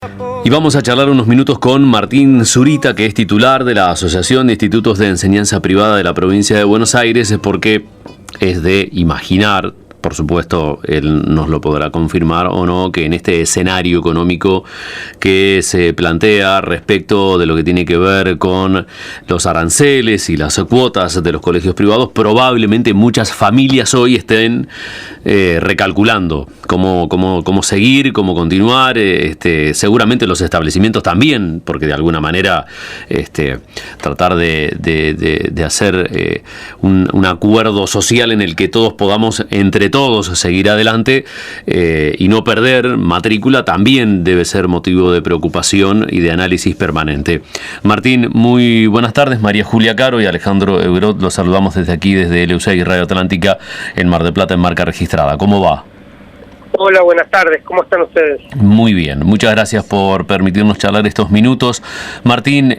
Y vamos a charlar unos minutos con Martín Zurita, que es titular de la Asociación de Institutos de Enseñanza Privada de la provincia de Buenos Aires, porque es de imaginar, por supuesto, él nos lo podrá confirmar o no, que en este escenario económico que se plantea respecto de lo que tiene que ver con los aranceles y las cuotas de los colegios privados, probablemente muchas familias hoy estén recalculando cómo seguir, cómo continuar, seguramente los establecimientos también, porque de alguna manera tratar de hacer un acuerdo social en el que todos podamos entre todos seguir adelante y no perder matrícula también debe ser motivo de preocupación y de análisis permanente. Martín, muy buenas tardes. María Julia Caro y Alejandro Eurot, los saludamos desde aquí, desde LU6 y Radio Atlántica en Mar del Plata en marca registrada. ¿Cómo va? Hola, buenas tardes. ¿Cómo están ustedes? Muy bien. Muchas gracias por permitirnos charlar estos minutos. Martín,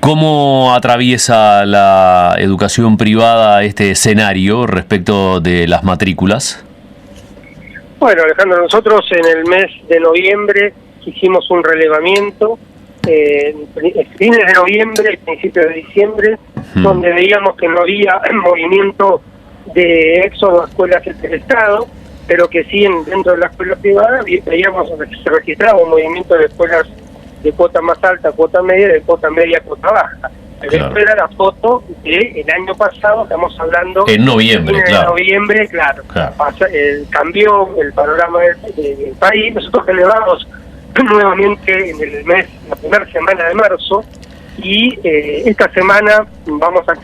¿cómo atraviesa la educación privada este escenario respecto de las matrículas? Bueno, Alejandro, nosotros en el mes de noviembre hicimos un relevamiento, fines de noviembre, principios de diciembre, donde veíamos que no había movimiento de éxodo a escuelas del Estado, pero que sí dentro de la escuela privada veíamos que se registraba un movimiento de escuelas de cuota más alta, cuota media, de cuota media, cuota baja. Pero claro. Esta era la foto del año pasado, estamos hablando... En noviembre, claro. En noviembre, claro. Cambió el panorama del país. Nosotros celebramos nuevamente en el mes, la primera semana de marzo, y esta semana vamos a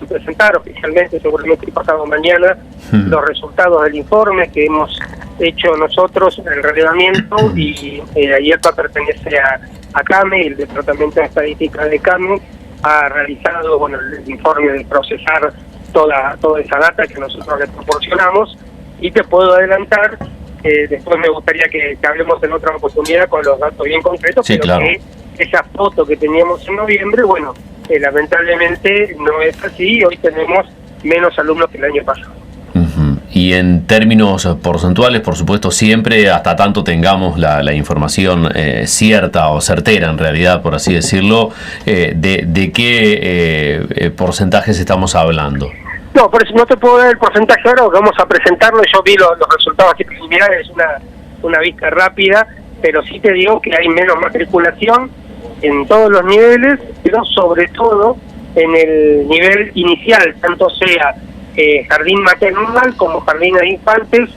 presentar oficialmente, seguramente pasado mañana, los resultados del informe que hemos hecho nosotros, el relevamiento, y IEPA pertenece a CAME, el Departamento de Estadística de CAME ha realizado el informe de procesar toda esa data que nosotros le proporcionamos, y te puedo adelantar, después me gustaría que hablemos en otra oportunidad con los datos bien concretos, sí, pero claro. Que esa foto que teníamos en noviembre, lamentablemente no es así, hoy tenemos menos alumnos que el año pasado. Y en términos porcentuales, por supuesto, siempre, hasta tanto tengamos la información cierta o certera, en realidad, por así decirlo, ¿de qué porcentajes estamos hablando? No, por eso no te puedo dar el porcentaje ahora, porque vamos a presentarlo. Yo vi los resultados aquí preliminares, una vista rápida, pero sí te digo que hay menos matriculación en todos los niveles, pero sobre todo en el nivel inicial, tanto sea jardín maternal como jardín de infantes,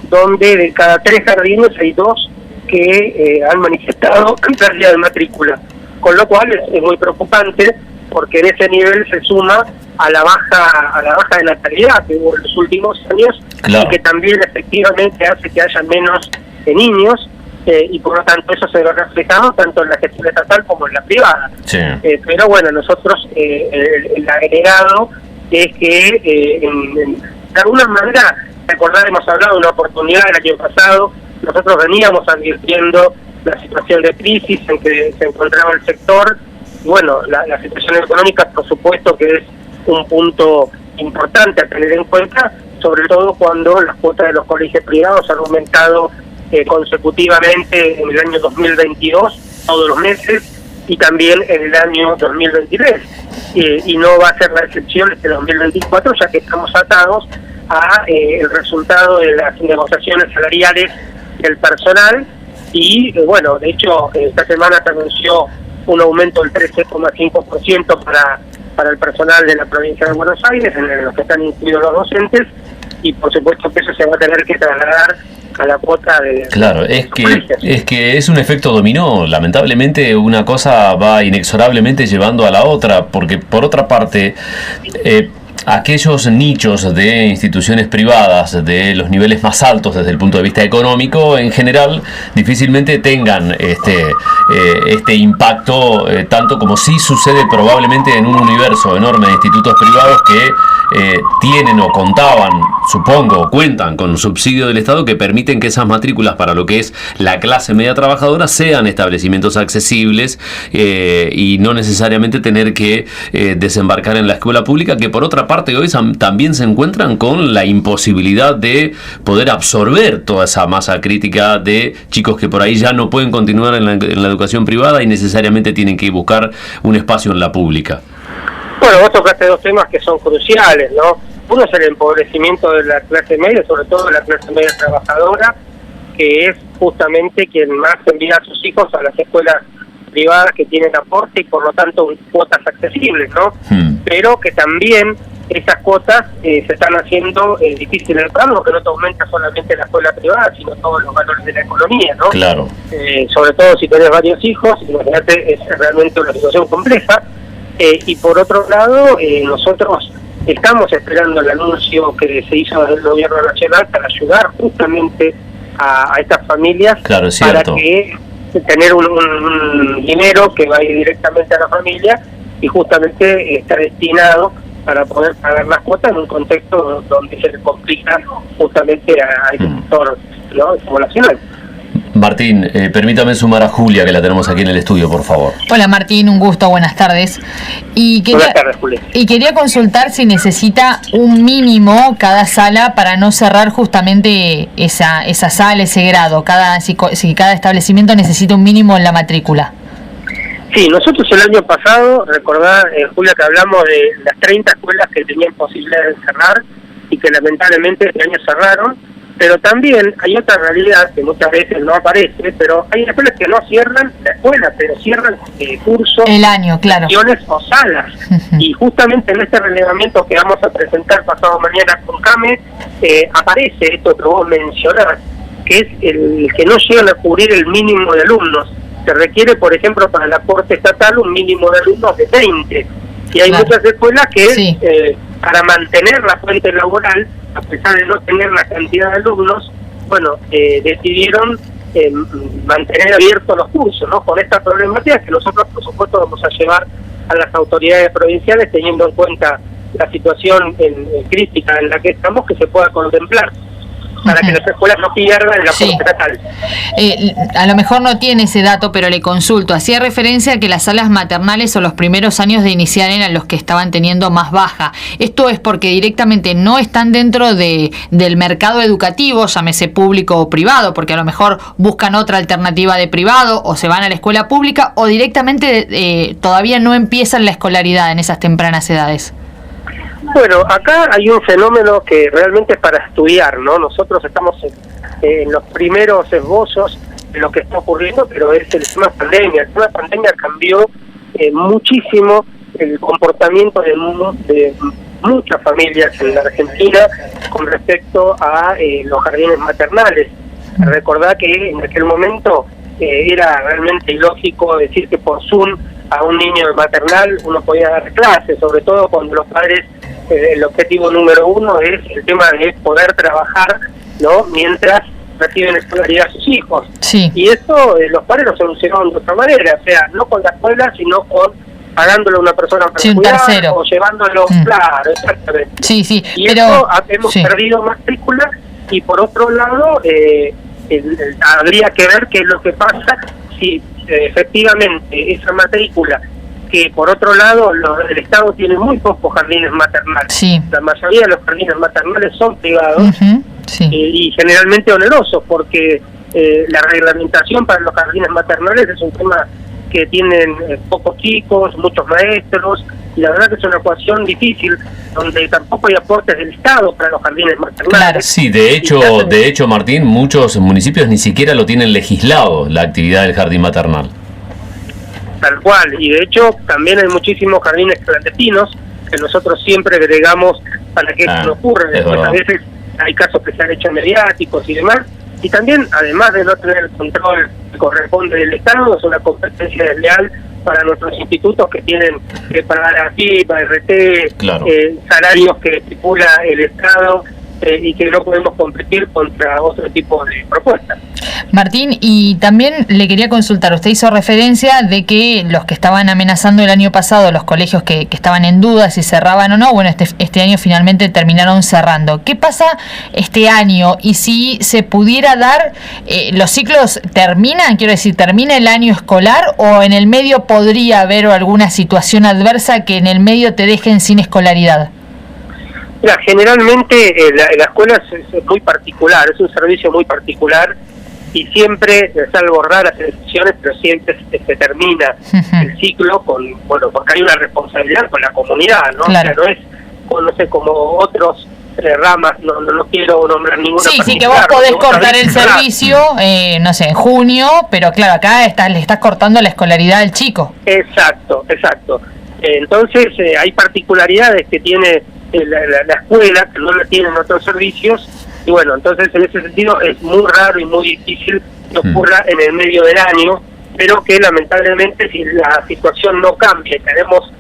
donde de cada 3 jardines hay 2 que han manifestado pérdida de matrícula, con lo cual es muy preocupante, porque en ese nivel se suma a la baja de natalidad que hubo en los últimos años, claro. Y que también efectivamente hace que haya menos niños, y por lo tanto eso se ve reflejado tanto en la gestión estatal como en la privada. Sí. Pero bueno, nosotros el agregado es que de alguna manera, recordar, hemos hablado de una oportunidad el año pasado, nosotros veníamos advirtiendo la situación de crisis en que se encontraba el sector, y bueno, la situación económica, por supuesto que es un punto importante a tener en cuenta, sobre todo cuando las cuotas de los colegios privados han aumentado consecutivamente en el año 2022, todos los meses, y también en el año 2023. Y no va a ser la excepción este 2024, ya que estamos atados a el resultado de las negociaciones salariales del personal, y de hecho esta semana se anunció un aumento del 13,5% para el personal de la provincia de Buenos Aires, en los que están incluidos los docentes, y por supuesto que eso se va a tener que trasladar a la cuota de... Claro, es que es un efecto dominó. Lamentablemente una cosa va inexorablemente llevando a la otra, porque por otra parte, aquellos nichos de instituciones privadas de los niveles más altos desde el punto de vista económico, en general, difícilmente tengan este impacto, tanto como sí sucede probablemente en un universo enorme de institutos privados que tienen o contaban supongo, cuentan con subsidio del Estado que permiten que esas matrículas para lo que es la clase media trabajadora sean establecimientos accesibles y no necesariamente tener que desembarcar en la escuela pública, que por otra parte hoy también se encuentran con la imposibilidad de poder absorber toda esa masa crítica de chicos que por ahí ya no pueden continuar en la educación privada y necesariamente tienen que buscar un espacio en la pública. Bueno, vos tocaste dos temas que son cruciales, ¿no? Uno es el empobrecimiento de la clase media, sobre todo de la clase media trabajadora, que es justamente quien más envía a sus hijos a las escuelas privadas que tienen aporte y por lo tanto cuotas accesibles, ¿no? Pero que también esas cuotas se están haciendo difíciles de pagar, porque no te aumenta solamente la escuela privada, sino todos los valores de la economía, ¿no? Claro. Sobre todo si tenés varios hijos, imagínate, es realmente una situación compleja. Y por otro lado, nosotros estamos esperando el anuncio que se hizo desde el gobierno nacional para ayudar justamente a estas familias, claro, es para cierto, que tener un dinero que va a ir directamente a la familia y justamente está destinado para poder pagar las cuotas en un contexto donde se le complica justamente a este sector, ¿no?, poblacional. Martín, permítame sumar a Julia, que la tenemos aquí en el estudio, por favor. Hola Martín, un gusto, buenas tardes. Buenas tardes, Julia. Y quería consultar si necesita un mínimo cada sala para no cerrar justamente esa sala, ese grado, si cada establecimiento necesita un mínimo en la matrícula. Sí, nosotros el año pasado, recordá, Julia, que hablamos de las 30 escuelas que tenían posibilidad de cerrar y que lamentablemente este año cerraron, pero también hay otra realidad que muchas veces no aparece, pero hay escuelas que no cierran la escuela, pero cierran cursos, el año, claro, secciones o salas. Y justamente en este relevamiento que vamos a presentar pasado mañana con CAME, aparece esto que vos mencionás, que es el que no llegan a cubrir el mínimo de alumnos. Se requiere, por ejemplo, para el aporte estatal un mínimo de alumnos de 20. Y hay muchas escuelas que, sí, para mantener la fuente laboral, a pesar de no tener la cantidad de alumnos, bueno, decidieron mantener abiertos los cursos, ¿no? Con esta problemática que nosotros, por supuesto, vamos a llevar a las autoridades provinciales, teniendo en cuenta la situación crítica en la que estamos, que se pueda contemplar, para que las escuelas no pierdan el aporte estatal. A lo mejor no tiene ese dato, pero le consulto. Hacía referencia a que las salas maternales o los primeros años de inicial eran los que estaban teniendo más baja. ¿Esto es porque directamente no están dentro del mercado educativo, llámese público o privado, porque a lo mejor buscan otra alternativa de privado o se van a la escuela pública, o directamente todavía no empiezan la escolaridad en esas tempranas edades? Bueno, acá hay un fenómeno que realmente es para estudiar, ¿no? Nosotros estamos en los primeros esbozos de lo que está ocurriendo, pero es el tema pandemia. El tema pandemia cambió muchísimo el comportamiento de muchas familias en la Argentina con respecto a los jardines maternales. Recordá que en aquel momento era realmente ilógico decir que por Zoom a un niño maternal uno podía dar clases, sobre todo cuando los padres, el objetivo número uno es el tema de poder trabajar, ¿no?, mientras reciben escolaridad a sus hijos. Sí. Y eso los padres lo solucionaron de otra manera, o sea, no con la escuela, sino con pagándole a una persona para cuidar, o llevándolo, claro, exactamente. Sí, sí, y pero eso hemos perdido matrículas, y por otro lado habría que ver qué es lo que pasa si efectivamente esa matrícula, que por otro lado el Estado tiene muy pocos jardines maternales, la mayoría de los jardines maternales son privados, y generalmente onerosos, porque la reglamentación para los jardines maternales es un tema que tienen pocos chicos, muchos maestros, y la verdad que es una ecuación difícil, donde tampoco hay aportes del Estado para los jardines maternales. Claro. Sí, de hecho, Martín, muchos municipios ni siquiera lo tienen legislado, la actividad del jardín maternal. Tal cual, y de hecho también hay muchísimos jardines clandestinos que nosotros siempre agregamos para que esto no ocurra. Después a veces hay casos que se han hecho mediáticos y demás, y también, además de no tener el control que corresponde del Estado, es una competencia desleal para nuestros institutos que tienen que pagar AFIP, RT, salarios que estipula el Estado, y que no podemos competir contra otro tipo de propuestas. Martín, y también le quería consultar, usted hizo referencia de que los que estaban amenazando el año pasado, los colegios que estaban en duda si cerraban o no, bueno, este año finalmente terminaron cerrando. ¿Qué pasa este año? Y si se pudiera dar, ¿los ciclos terminan? Quiero decir, ¿termina el año escolar o en el medio podría haber alguna situación adversa que en el medio te dejen sin escolaridad? Mira, generalmente la escuela es muy particular, es un servicio muy particular y siempre, salvo raras excepciones, pero siempre se termina el ciclo porque hay una responsabilidad con la comunidad, ¿no? Claro. O sea, no es, no sé, como otros ramas, no quiero nombrar ninguna. Sí, que vos podés cortar el servicio, no sé, en junio, pero claro, acá le estás cortando la escolaridad al chico. Exacto. Entonces, hay particularidades que tiene la escuela, que no la tienen otros servicios, y bueno, entonces en ese sentido es muy raro y muy difícil que ocurra en el medio del año, pero que lamentablemente si la situación no cambia y tenemos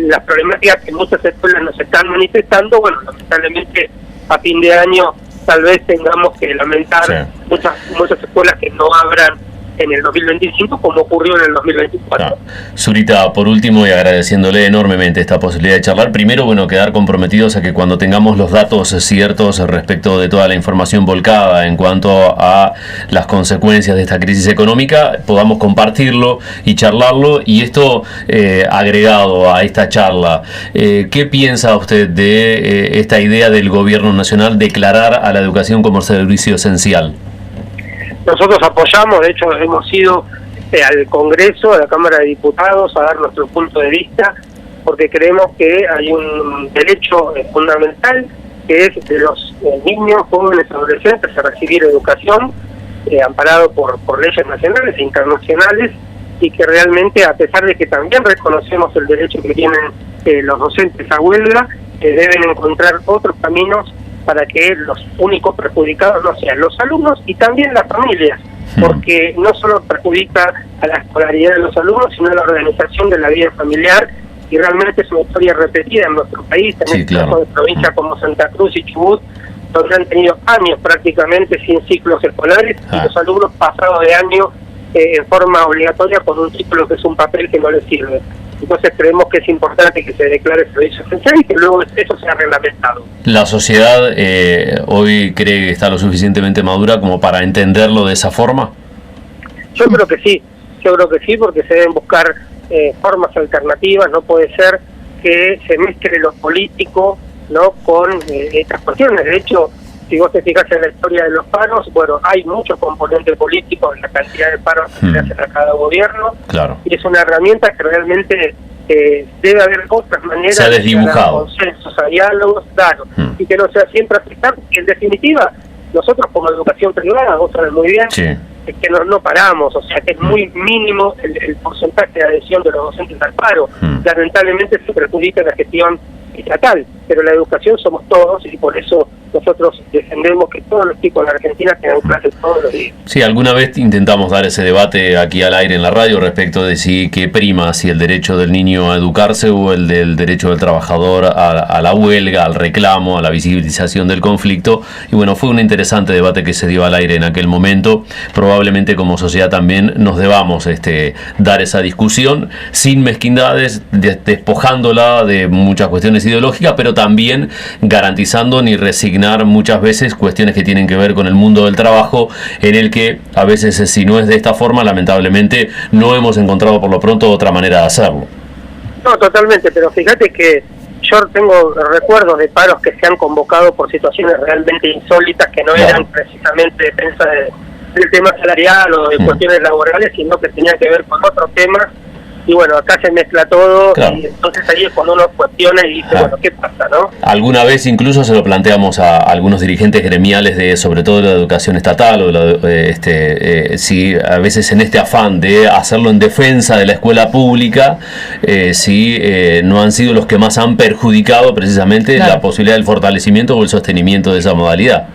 las problemáticas que muchas escuelas nos están manifestando, bueno, lamentablemente a fin de año tal vez tengamos que lamentar muchas escuelas que no abran en el 2025 como ocurrió en el 2024. Zurita, por último, y agradeciéndole enormemente esta posibilidad de charlar, primero, bueno, quedar comprometidos a que cuando tengamos los datos ciertos respecto de toda la información volcada en cuanto a las consecuencias de esta crisis económica, podamos compartirlo y charlarlo, y esto agregado a esta charla, ¿qué piensa usted de esta idea del gobierno nacional declarar a la educación como servicio esencial? Nosotros apoyamos, de hecho hemos ido al Congreso, a la Cámara de Diputados, a dar nuestro punto de vista, porque creemos que hay un derecho fundamental, que es de los niños, jóvenes, adolescentes a recibir educación, amparado por leyes nacionales e internacionales, y que realmente, a pesar de que también reconocemos el derecho que tienen los docentes a huelga, deben encontrar otros caminos para que los únicos perjudicados no sean los alumnos y también las familias, porque no solo perjudica a la escolaridad de los alumnos, sino a la organización de la vida familiar, y realmente es una historia repetida en nuestro país, en caso de provincias como Santa Cruz y Chubut, donde han tenido años prácticamente sin ciclos escolares, y los alumnos pasados de año en forma obligatoria con un título que es un papel que no les sirve. Entonces creemos que es importante que se declare servicio esencial y que luego eso sea reglamentado. ¿La sociedad hoy cree que está lo suficientemente madura como para entenderlo de esa forma? Yo creo que sí, porque se deben buscar formas alternativas. No puede ser que se mezcle lo político, ¿no?, con estas cuestiones. De hecho, si vos te fijas en la historia de los paros, bueno, hay muchos componentes políticos en la cantidad de paros que se hacen a cada gobierno, y es una herramienta que realmente debe haber otras maneras de desdibujado, consensos, a diálogos, claro, y que no sea siempre aceptar, que en definitiva, nosotros como educación privada, vos sabés muy bien, es que no paramos, o sea que es muy mínimo el porcentaje de adhesión de los docentes al paro. Lamentablemente se perjudica la gestión estatal, pero la educación somos todos y por eso nosotros defendemos que todos los chicos en Argentina tengan clases todos los días. Sí, alguna vez intentamos dar ese debate aquí al aire en la radio respecto de qué prima, si el derecho del niño a educarse o el del derecho del trabajador a la huelga, al reclamo, a la visibilización del conflicto, y bueno, fue un interesante debate que se dio al aire en aquel momento. Probablemente como sociedad también nos debamos dar esa discusión sin mezquindades, despojándola de muchas cuestiones ideológicas, pero también garantizando ni resignar muchas veces cuestiones que tienen que ver con el mundo del trabajo, en el que a veces, si no es de esta forma, lamentablemente no hemos encontrado por lo pronto otra manera de hacerlo. No, totalmente, pero fíjate que yo tengo recuerdos de paros que se han convocado por situaciones realmente insólitas, que no eran precisamente defensa del tema salarial o de cuestiones laborales, sino que tenían que ver con otros temas. Y bueno, acá se mezcla todo, y entonces ahí es cuando uno cuestiona y dice, bueno, ¿qué pasa, no? Alguna vez incluso se lo planteamos a algunos dirigentes gremiales sobre todo de la educación estatal, o si a veces en este afán de hacerlo en defensa de la escuela pública, no han sido los que más han perjudicado precisamente la posibilidad del fortalecimiento o el sostenimiento de esa modalidad.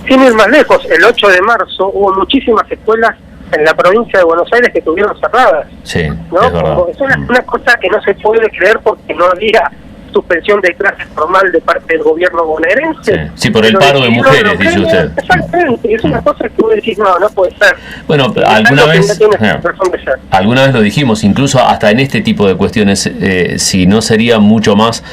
Sin ir más lejos, el 8 de marzo hubo muchísimas escuelas en la provincia de Buenos Aires que estuvieron cerradas, sí, ¿no? Es una cosa que no se puede creer porque no había suspensión de clases formal de parte del gobierno bonaerense. Sí, por el paro de mujeres, dice usted. Exactamente, es una cosa que vos decís, no puede ser. Bueno, alguna vez lo dijimos, incluso hasta en este tipo de cuestiones, si no sería mucho más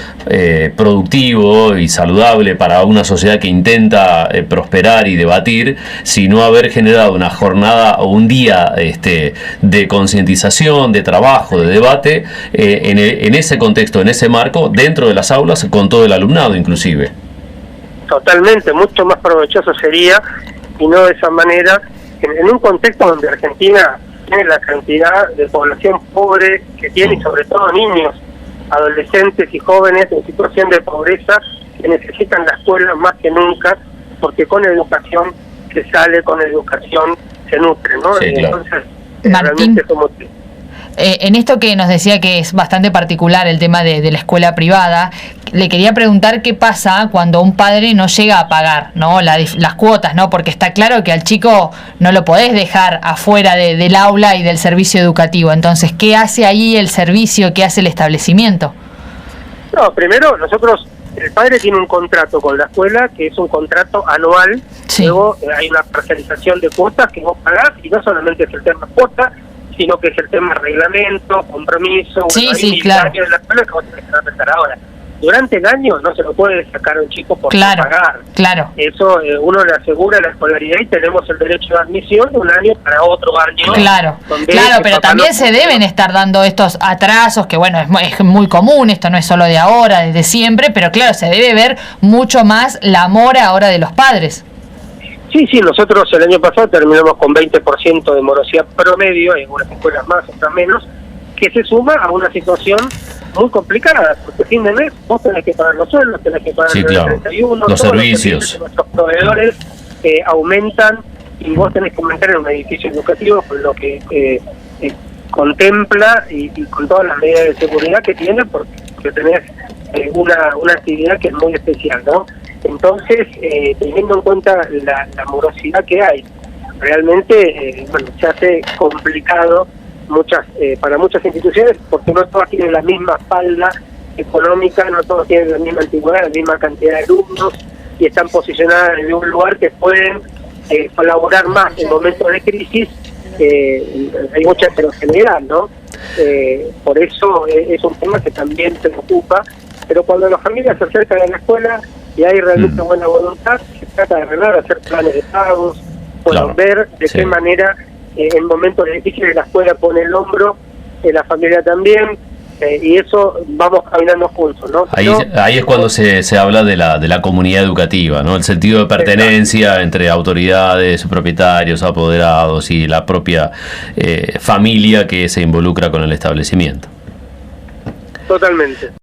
productivo y saludable para una sociedad que intenta prosperar y debatir, si no haber generado una jornada o un día de concientización, de trabajo, de debate, en ese contexto, en ese marco, dentro de las aulas, con todo el alumnado inclusive. Totalmente, mucho más provechoso sería, y no de esa manera, en un contexto donde Argentina tiene la cantidad de población pobre que tiene, y sobre todo niños, adolescentes y jóvenes en situación de pobreza, que necesitan la escuela más que nunca, porque con educación se sale, con educación se nutre, ¿no? Sí, claro. Entonces, Martín, realmente somos... en esto que nos decía que es bastante particular el tema de la escuela privada, le quería preguntar qué pasa cuando un padre no llega a pagar, ¿no? Las cuotas, ¿no? Porque está claro que al chico no lo podés dejar afuera del aula y del servicio educativo. Entonces, ¿qué hace ahí el servicio? ¿Qué hace el establecimiento? No, primero nosotros, el padre tiene un contrato con la escuela que es un contrato anual. Sí. Luego hay una parcialización de cuotas que vos pagás, y no solamente es el tema cuota, sino que es el tema reglamento, compromiso, claro, de la escuela que vos tenés que respetar ahora. Durante el año no se lo puede sacar a un chico por claro, no pagar. Claro. Eso uno le asegura la escolaridad y tenemos el derecho de admisión de un año para otro año. Claro, pero también se deben estar dando estos atrasos, que bueno, es muy común, esto no es solo de ahora, desde siempre, pero claro, se debe ver mucho más la mora ahora de los padres. Sí, nosotros el año pasado terminamos con 20% de morosidad promedio, en algunas escuelas más, otras menos, que se suma a una situación muy complicada, porque a fin de mes vos tenés que pagar los sueldos, tenés que pagar el 31, los servicios. Nuestros proveedores aumentan, y vos tenés que aumentar en un edificio educativo, con lo que contempla y con todas las medidas de seguridad que tiene, porque tenés una actividad que es muy especial, ¿no? Entonces, teniendo en cuenta la morosidad que hay, realmente se hace complicado para muchas instituciones, porque no todas tienen la misma espalda económica, no todos tienen la misma antigüedad, la misma cantidad de alumnos, y están posicionadas en un lugar que pueden colaborar más en momentos de crisis. Hay mucha heterogeneidad, ¿no? Por eso es un tema que también se ocupa, pero cuando las familias se acercan a la escuela y hay realmente buena voluntad, se trata de arreglar, hacer planes de pagos, ver de qué manera en momentos difíciles la escuela pone el hombro, la familia también, y eso vamos caminando juntos, ¿no? Ahí es cuando se habla de la comunidad educativa, ¿no? El sentido de pertenencia entre autoridades, propietarios, apoderados y la propia familia que se involucra con el establecimiento. Totalmente.